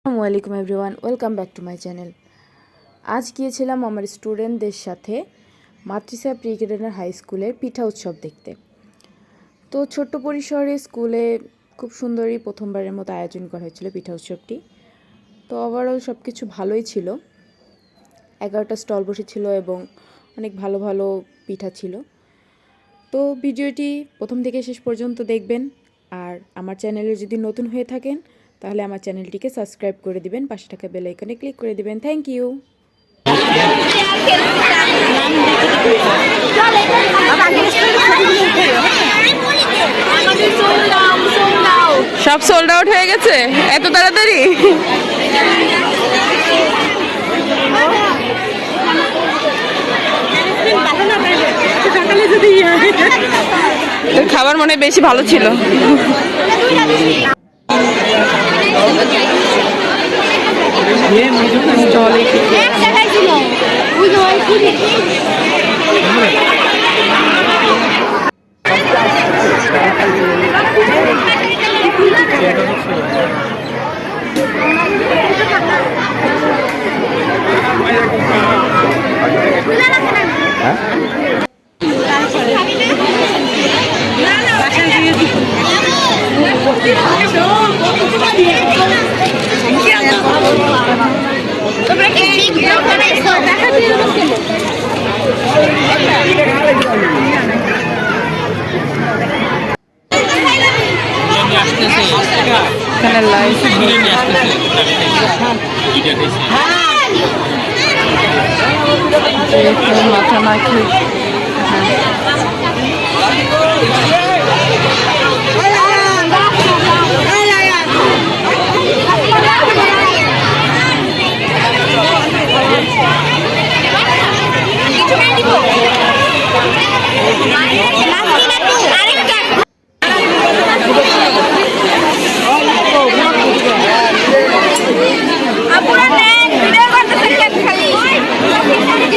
আসসালামু আলাইকুম everyone, welcome back to my channel. আজ গিয়েছিলাম আমার স্টুডেন্টদের সাথে মাতৃসা প্রি কিন্ডারগার্টেন হাই স্কুলের পিঠা উৎসব দেখতে। তো ছোট্ট পরিসরে স্কুলে খুব সুন্দরই প্রথমবারের মতো আয়োজন করা হয়েছিল পিঠা উৎসবটি। তো ওভারঅল সব কিছু ভালোই ছিল। 11টা স্টল বসেছিল এবং অনেক ভালো ভালো পিঠা ছিল। তো ভিডিওটি প্রথম থেকে শেষ পর্যন্ত দেখবেন। আর আমার চ্যানেলে যদি নতুন হয়ে থাকেন তাহলে আমার চ্যানেলটিকে সাবস্ক্রাইব করে দিবেন, পাশে থাকা বেল আইকনে ক্লিক করে দিবেন। Thank you. সব সোল্ড আউট হয়ে গেছে এত তাড়াতাড়ি? খাবার মনে হয় বেশি ভালো ছিল। মাথা মাখি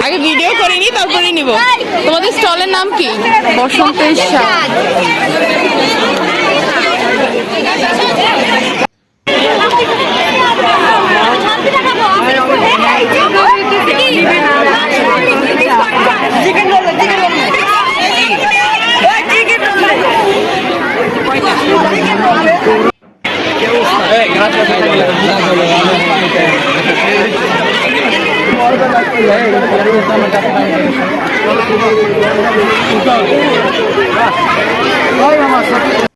আগে ভিডিও করে নি তারপরে নিব। তোমাদের স্টলের নাম কি? বসন্তের স্বাদ।